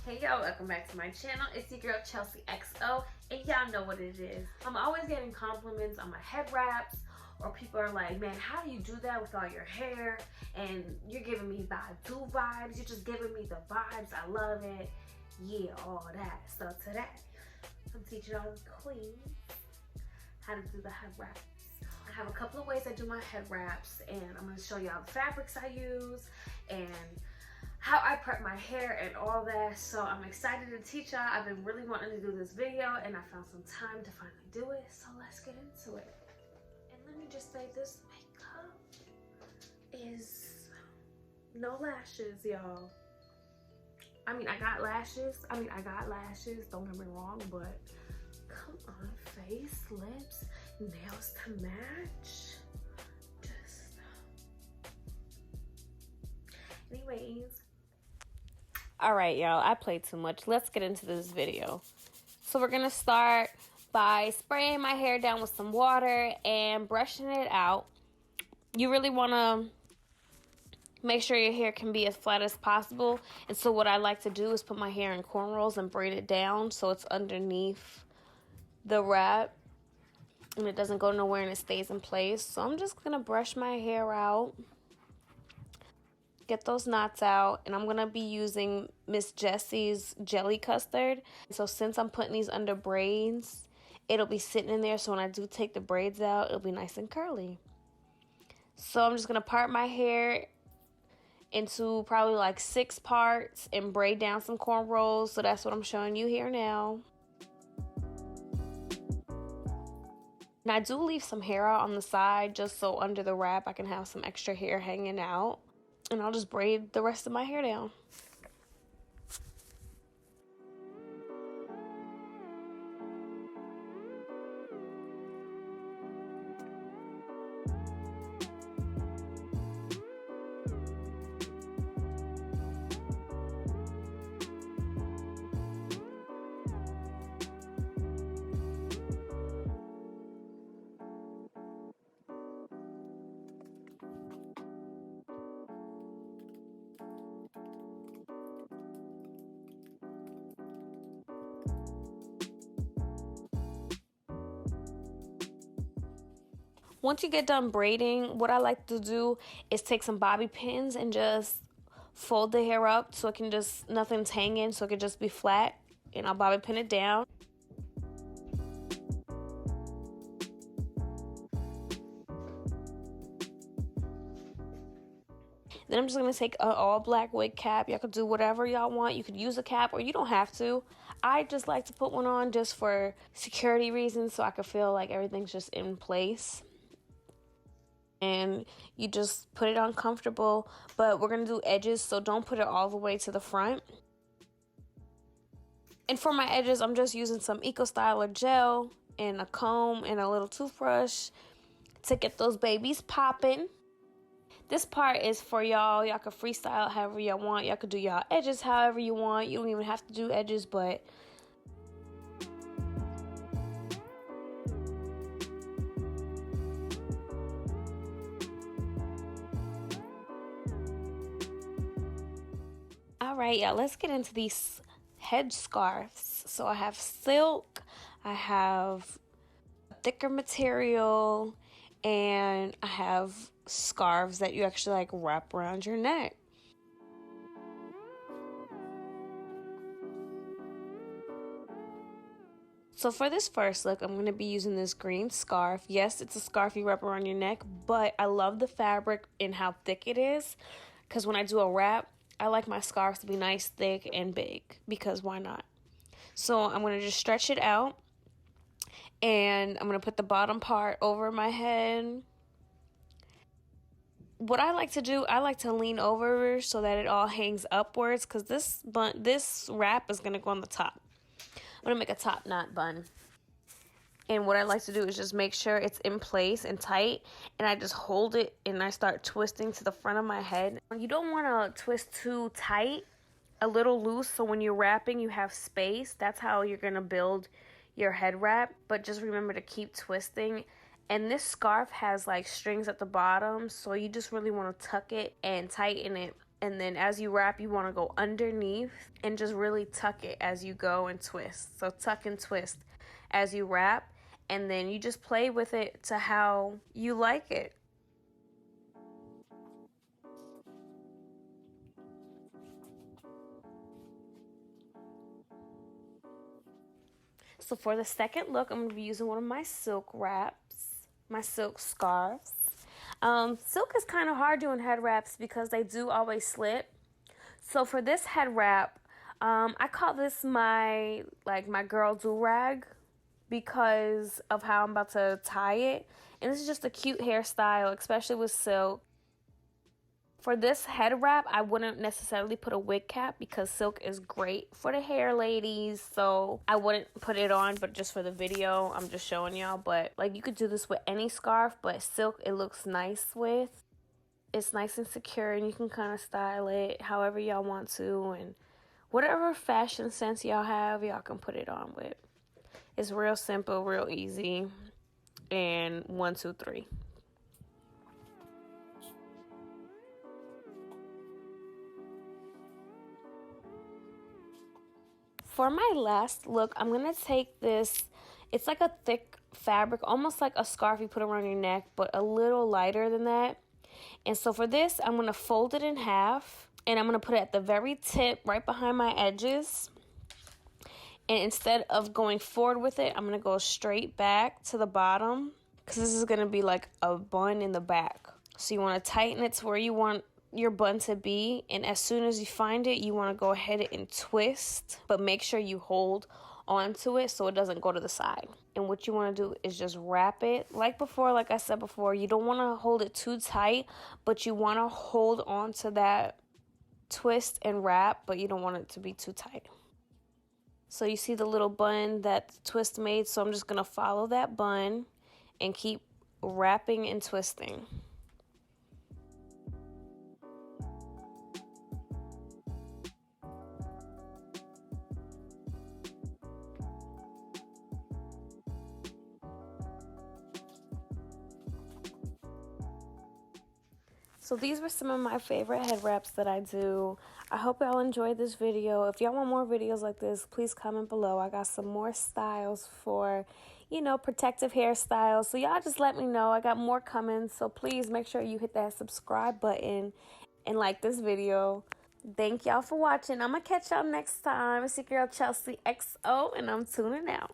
Hey y'all, welcome back to my channel. It's your girl Chelseyxo, and y'all know what it is. I'm always getting compliments on my head wraps, or people are like, man, how do you do that with all your hair? And you're giving me Badu vibes. You're just giving me the vibes. I love it. Yeah, all that. So today, I'm teaching all the queens how to do the head wraps. I have a couple of ways I do my head wraps, and I'm going to show y'all the fabrics I use and how I prep my hair and all that. So I'm excited to teach y'all. I've been really wanting to do this video, and I found some time to finally do it. So let's get into it. And let me just say, this makeup is no lashes, y'all. I mean, I got lashes. Don't get me wrong, but come on, face, lips, nails to match. Anyways. All right, y'all, I played too much. Let's get into this video. So we're gonna start by spraying my hair down with some water and brushing it out. You really wanna make sure your hair can be as flat as possible. And so what I like to do is put my hair in cornrows and braid it down so it's underneath the wrap and it doesn't go nowhere and it stays in place. So I'm just gonna brush my hair out, get those knots out, and I'm gonna be using Miss Jessie's jelly custard. So since I'm putting these under braids, it'll be sitting in there, so when I do take the braids out, it'll be nice and curly. So I'm just gonna part my hair into probably like 6 parts and braid down some cornrows. So that's what I'm showing you here now. And I do leave some hair out on the side just so under the wrap I can have some extra hair hanging out. And I'll just braid the rest of my hair down. Once you get done braiding, what I like to do is take some bobby pins and just fold the hair up so it can just, nothing's hanging, so it can just be flat. And I'll bobby pin it down. Then I'm just going to take an all black wig cap. Y'all could do whatever y'all want. You could use a cap or you don't have to. I just like to put one on just for security reasons so I can feel like everything's just in place. And you just put it on comfortable, but we're going to do edges, so don't put it all the way to the front. And for my edges, I'm just using some Eco Styler gel and a comb and a little toothbrush to get those babies popping. This part is for y'all. Y'all can freestyle however y'all want. Y'all could do y'all edges however you want. You don't even have to do edges, but all right, y'all, let's get into these head scarves. So I have silk, I have thicker material, and I have scarves that you actually like wrap around your neck. So for this first look, I'm going to be using this green scarf. Yes, it's a scarf you wrap around your neck, but I love the fabric and how thick it is, because when I do a wrap, I like my scarves to be nice, thick, and big, because why not? So I'm going to just stretch it out, and I'm going to put the bottom part over my head. What I like to do, I like to lean over so that it all hangs upwards, because this wrap is going to go on the top. I'm going to make a top knot bun. And what I like to do is just make sure it's in place and tight. And I just hold it and I start twisting to the front of my head. You don't want to twist too tight, a little loose, so when you're wrapping you have space. That's how you're going to build your head wrap. But just remember to keep twisting. And this scarf has like strings at the bottom, so you just really want to tuck it and tighten it And then as you wrap, you want to go underneath and just really tuck it as you go and twist. So tuck and twist as you wrap, and then you just play with it to how you like it. So for the second look, I'm going to be using one of my silk wraps, my silk scarves. Silk is kind of hard doing head wraps because they do always slip. So for this head wrap, I call this my girl do-rag because of how I'm about to tie it. And this is just a cute hairstyle, especially with silk. For this head wrap, I wouldn't necessarily put a wig cap because silk is great for the hair, ladies. So I wouldn't put it on, but just for the video, I'm just showing y'all. But like, you could do this with any scarf, but silk it looks nice with. It's nice and secure, and you can kind of style it however y'all want to, and whatever fashion sense y'all have, y'all can put it on with. It's real simple, real easy, and 1, 2, 3. For my last look, I'm going to take this, it's like a thick fabric, almost like a scarf you put around your neck, but a little lighter than that. And so for this, I'm going to fold it in half, and I'm going to put it at the very tip, right behind my edges. And instead of going forward with it, I'm going to go straight back to the bottom, because this is going to be like a bun in the back. So you want to tighten it to where you want your bun to be, and as soon as you find it, you want to go ahead and twist, but make sure you hold onto it so it doesn't go to the side. And what you want to do is just wrap it like before. Like I said before, you don't want to hold it too tight, but you want to hold on to that twist and wrap, but you don't want it to be too tight. So you see the little bun that the twist made, so I'm just going to follow that bun and keep wrapping and twisting. So these were some of my favorite head wraps that I do. I hope y'all enjoyed this video. If y'all want more videos like this, please comment below. I got some more styles for, you know, protective hairstyles. So y'all just let me know. I got more coming. So please make sure you hit that subscribe button and like this video. Thank y'all for watching. I'm going to catch y'all next time. It's your girl Chelseyxo, and I'm tuning out.